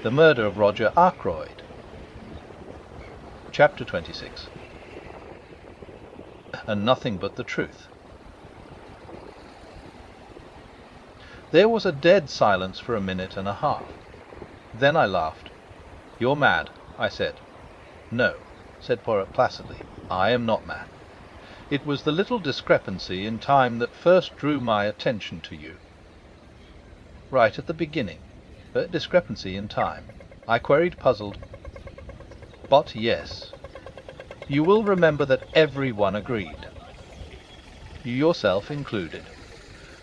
The Murder of Roger Ackroyd. Chapter 26. And nothing but the truth. There was a dead silence for a minute and a half. Then I laughed. "You're mad," I said. "No," said Poirot placidly, "I am not mad. It was the little discrepancy in time that first drew my attention to you." "Right at the beginning? A discrepancy in time?" I queried, puzzled. "But yes. You will remember that everyone agreed, you yourself included,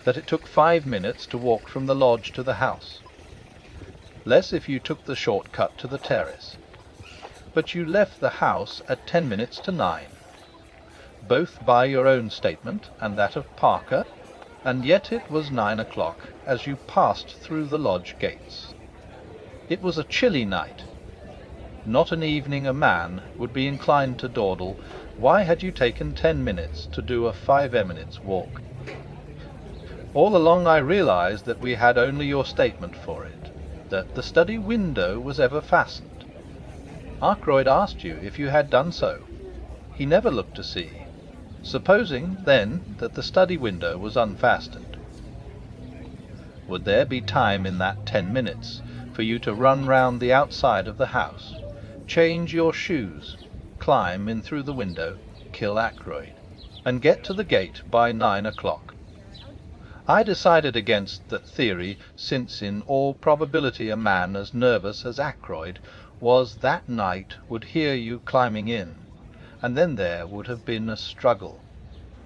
that it took 5 minutes to walk from the lodge to the house. Less if you took the short cut to the terrace. But you left the house at 10 minutes to 9, both by your own statement and that of Parker, and yet it was 9 o'clock as you passed through the lodge gates. It was a chilly night, not an evening a man would be inclined to dawdle. Why had you taken 10 minutes to do a 5 minutes walk? All along I realized that we had only your statement for it, that the study window was ever fastened. Ackroyd asked you if you had done so. He never looked to see. Supposing, then, that the study window was unfastened, would there be time in that 10 minutes for you to run round the outside of the house, change your shoes, climb in through the window, kill Ackroyd, and get to the gate by 9 o'clock? I decided against that theory, since in all probability a man as nervous as Ackroyd was that night would hear you climbing in, and then there would have been a struggle.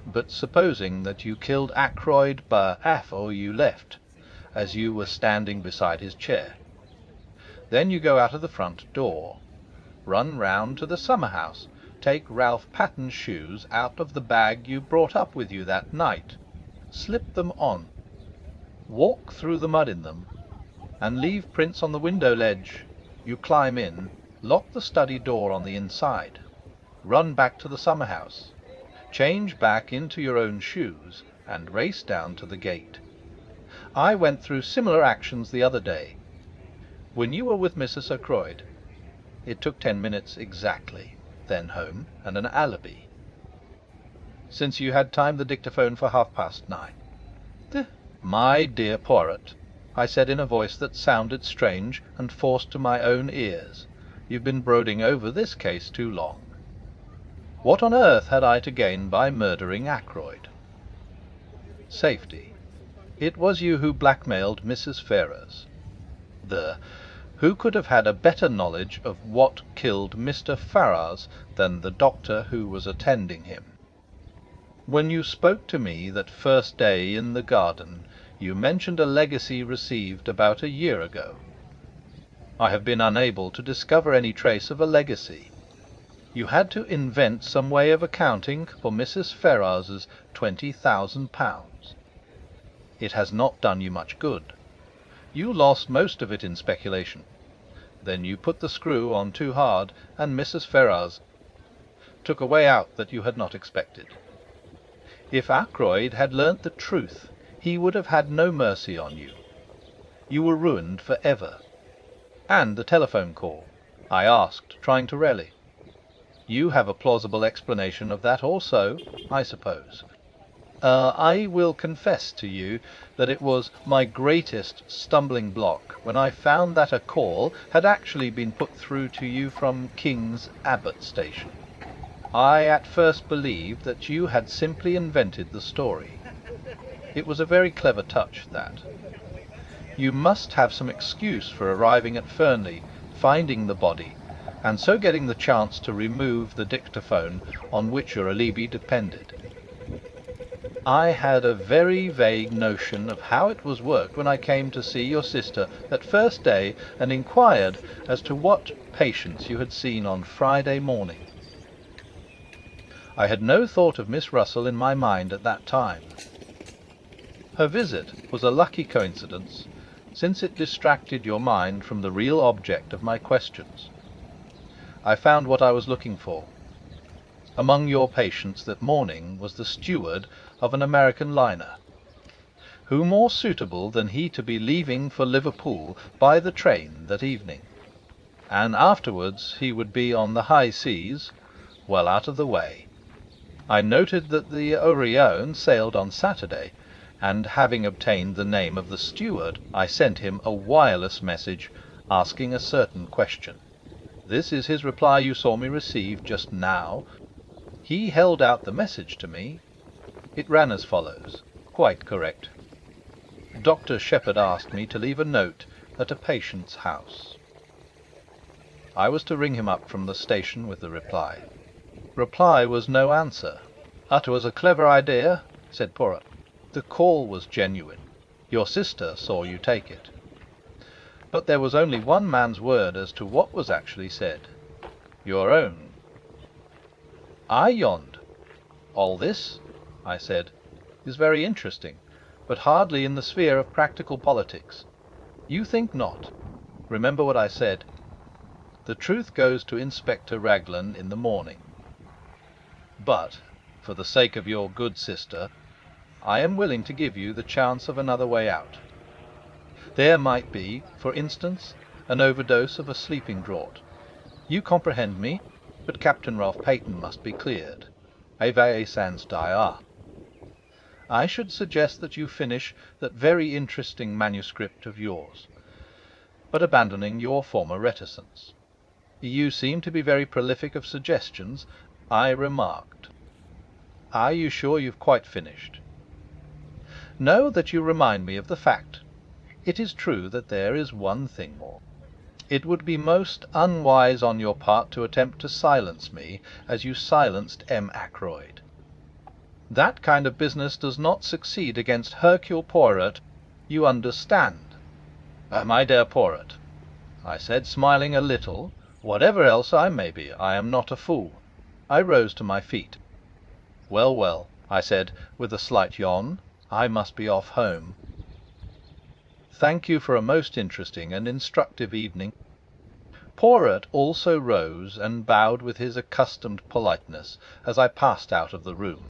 But supposing that you killed Ackroyd afore you left, as you were standing beside his chair. Then you go out of the front door, run round to the summer-house, take Ralph Patton's shoes out of the bag you brought up with you that night, slip them on, walk through the mud in them, and leave prints on the window ledge. You climb in, lock the study door on the inside, run back to the summer-house, change back into your own shoes, and race down to the gate. I went through similar actions the other day, when you were with Mrs. Ackroyd. It took 10 minutes exactly, then home and an alibi, since you had timed the dictaphone for 9:30. "My dear Poirot," I said in a voice that sounded strange and forced to my own ears, "you've been brooding over this case too long. What on earth had I to gain by murdering Ackroyd? Safety. It was you who blackmailed Mrs. Ferrars. Who could have had a better knowledge of what killed Mr. Ferrars than the doctor who was attending him? When you spoke to me that first day in the garden, you mentioned a legacy received about a year ago. I have been unable to discover any trace of a legacy. You had to invent some way of accounting for Mrs. Ferrars's £20,000. It has not done you much good. You lost most of it in speculation. Then you put the screw on too hard, and Mrs. Ferrars took a way out that you had not expected. If Ackroyd had learnt the truth, he would have had no mercy on you. You were ruined for ever. And the telephone call, I asked, trying to rally. You have a plausible explanation of that also, I suppose. I will confess to you that it was my greatest stumbling block when I found that a call had actually been put through to you from King's Abbott station. I at first believed that you had simply invented the story. It was a very clever touch, that. You must have some excuse for arriving at Fernley, finding the body, and so getting the chance to remove the dictaphone on which your alibi depended. I had a very vague notion of how it was worked when I came to see your sister that first day and inquired as to what patients you had seen on Friday morning. I had no thought of Miss Russell in my mind at that time. Her visit was a lucky coincidence, since it distracted your mind from the real object of my questions. I found what I was looking for. Among your patients that morning was the steward of an American liner. Who more suitable than he to be leaving for Liverpool by the train that evening? And afterwards he would be on the high seas, well out of the way. I noted that the Orion sailed on Saturday, and having obtained the name of the steward, I sent him a wireless message asking a certain question. This is his reply you saw me receive just now. He held out the message to me. It ran as follows, quite correct. Dr. Shepherd asked me to leave a note at a patient's house. I was to ring him up from the station with the reply. Reply was no answer. "That was a clever idea," said Poirot. "The call was genuine. Your sister saw you take it." But there was only one man's word as to what was actually said. Your own. I yawned. "All this," I said, "is very interesting, but hardly in the sphere of practical politics. You think not? Remember what I said. The truth goes to Inspector Raglan in the morning. But, for the sake of your good sister, I am willing to give you the chance of another way out. There might be, for instance, an overdose of a sleeping draught. You comprehend me, but Captain Ralph Peyton must be cleared. Ave sans dia. I should suggest that you finish that very interesting manuscript of yours, but abandoning your former reticence. You seem to be very prolific of suggestions, I remarked. Are you sure you've quite finished? No, that you remind me of the fact. It is true that there is one thing more. It would be most unwise on your part to attempt to silence me as you silenced M. Ackroyd. That kind of business does not succeed against Hercule Poirot. You understand. My dear Poirot," I said, smiling a little, "whatever else I may be, I am not a fool." I rose to my feet. "Well, well," I said, with a slight yawn, "I must be off home. Thank you for a most interesting and instructive evening." Poirot also rose and bowed with his accustomed politeness as I passed out of the room.